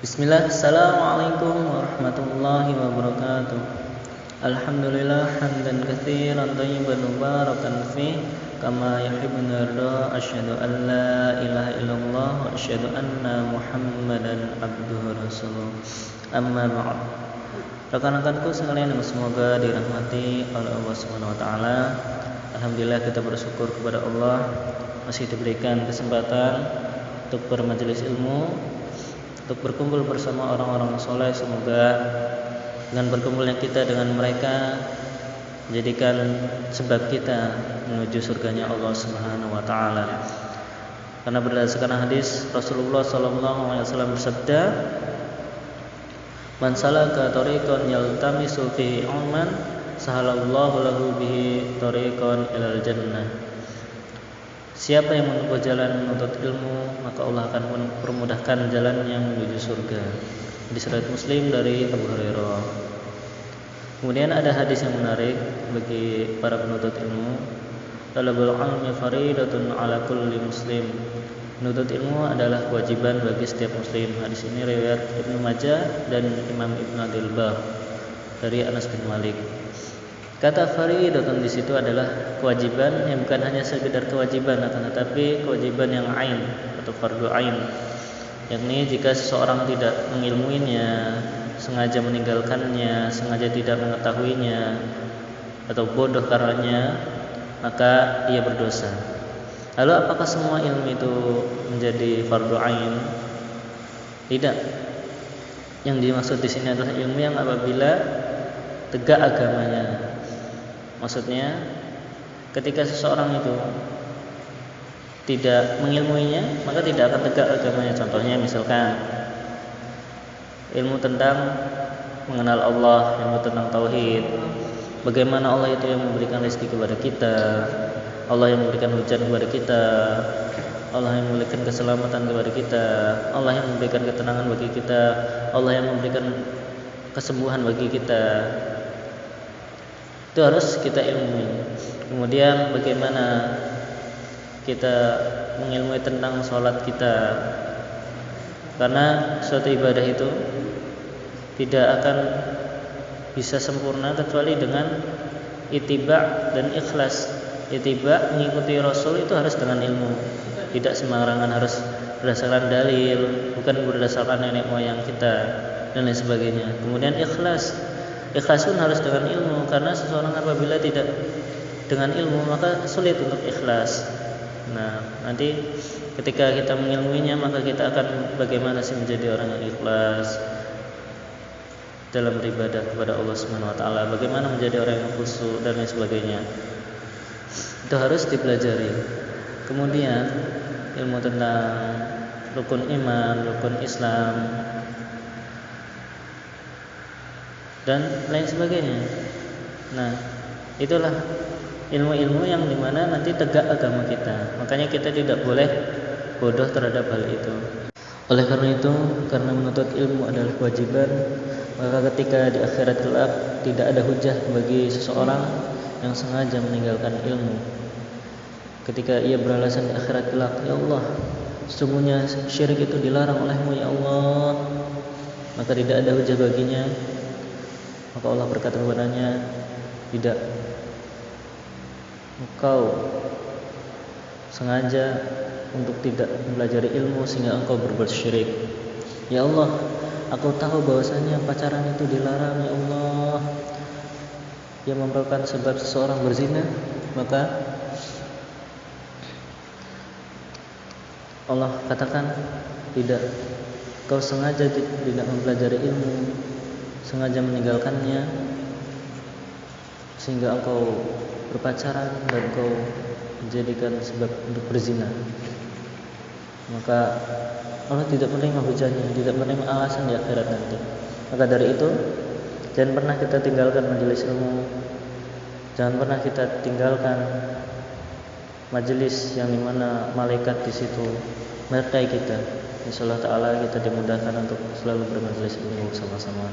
Bismillah, Assalamualaikum warahmatullahi wabarakatuh. Alhamdulillah hamdan katsiran thayyiban mubarakan fi kama yuhibbuna yarda. Asyhadu an la ilaha illallah wa asyhadu anna Muhammadan abduhu rasuluh. Amma ba'd. Rekan-rekanku sekalian yang semoga dirahmati oleh Allah Subhanahu wa taala. Alhamdulillah kita bersyukur kepada Allah masih diberikan kesempatan untuk bermajelis ilmu, untuk berkumpul bersama orang-orang soleh. Semoga dengan berkumpulnya kita dengan mereka menjadikan sebab kita menuju surganya Allah Subhanahu wa taala. Karena berdasarkan hadis Rasulullah sallallahu alaihi wasallam bersabda, "Man salaka tariqan yaltamisu fihi ilman, sahalallahu lahu bihi tariqan ilal jannah." Siapa yang menempuh jalan menuntut ilmu, maka Allah akan mempermudahkan jalan yang menuju surga. Hadis riwayat Muslim dari Abu Hurairah. Kemudian ada hadis yang menarik bagi para penuntut ilmu. Talabul ilmi faridatun ala kulli muslim. Menuntut ilmu adalah kewajiban bagi setiap muslim. Hadis ini riwayat Ibnu Majah dan Imam Ibnu Abdul Bar dari Anas bin Malik. Kata faridatun di situ adalah kewajiban yang bukan hanya sekedar kewajiban, akan tetapi kewajiban yang ain atau fardu ain. Yakni jika seseorang tidak mengilmuinya, sengaja meninggalkannya, sengaja tidak mengetahuinya, atau bodoh karenanya, maka ia berdosa. Lalu apakah semua ilmu itu menjadi fardu ain? Tidak. Yang dimaksud di sini adalah ilmu yang apabila tegak agamanya. Maksudnya ketika seseorang itu tidak mengilmuinya, maka tidak akan tegak agamanya. Contohnya misalkan ilmu tentang mengenal Allah, ilmu tentang tauhid, bagaimana Allah itu yang memberikan rezeki kepada kita, Allah yang memberikan hujan kepada kita, Allah yang memberikan keselamatan kepada kita, Allah yang memberikan ketenangan bagi kita, Allah yang memberikan kesembuhan bagi kita. Itu harus kita ilmui. Kemudian bagaimana kita mengilmui tentang sholat kita, karena suatu ibadah itu tidak akan bisa sempurna kecuali dengan ittiba dan ikhlas. Ittiba mengikuti Rasul itu harus dengan ilmu, tidak sembarangan harus berdasarkan dalil, bukan berdasarkan nenek moyang kita dan lain sebagainya. Kemudian ikhlas pun harus dengan ilmu, karena seseorang apabila tidak dengan ilmu maka sulit untuk ikhlas. Nah, nanti ketika kita mengilmuinya maka kita akan bagaimana sih menjadi orang yang ikhlas dalam beribadah kepada Allah Subhanahu wa taala, bagaimana menjadi orang yang khusyuk dan lain sebagainya. Itu harus dipelajari. Kemudian ilmu tentang rukun iman, rukun Islam dan lain sebagainya. Nah, itulah ilmu-ilmu yang dimana nanti tegak agama kita. Makanya kita tidak boleh bodoh terhadap hal itu. Oleh karena itu, karena menuntut ilmu adalah kewajiban, maka ketika di akhirat kelak tidak ada hujah bagi seseorang yang sengaja meninggalkan ilmu. Ketika ia beralasan di akhirat kelak, "Ya Allah, sesungguhnya syirik itu dilarang oleh-Mu ya Allah," maka tidak ada hujah baginya. Maka Allah berkata kepadanya, "Tidak, engkau sengaja untuk tidak mempelajari ilmu sehingga engkau berbuat syirik. Ya Allah, aku tahu bahwasanya pacaran itu dilarang ya Allah, yang merupakan sebab seseorang berzina." Maka Allah katakan, "Tidak, kau sengaja tidak mempelajari ilmu, sengaja meninggalkannya sehingga engkau berpacaran dan engkau menjadikan sebab untuk berzina." Maka Allah tidak menerima hujahnya, tidak menerima alasan di akhirat nanti. Maka dari itu, jangan pernah kita tinggalkan majelis ilmu, jangan pernah kita tinggalkan majelis yang dimana malaikat di situ menyertai kita. Insyaallah taala kita dimudahkan untuk selalu bermajelis ilmu sama-sama.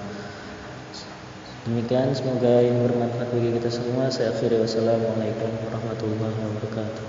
Demikian, semoga ini bermanfaat bagi kita semua. Saya akhiri, wassalamualaikum warahmatullahi wabarakatuh.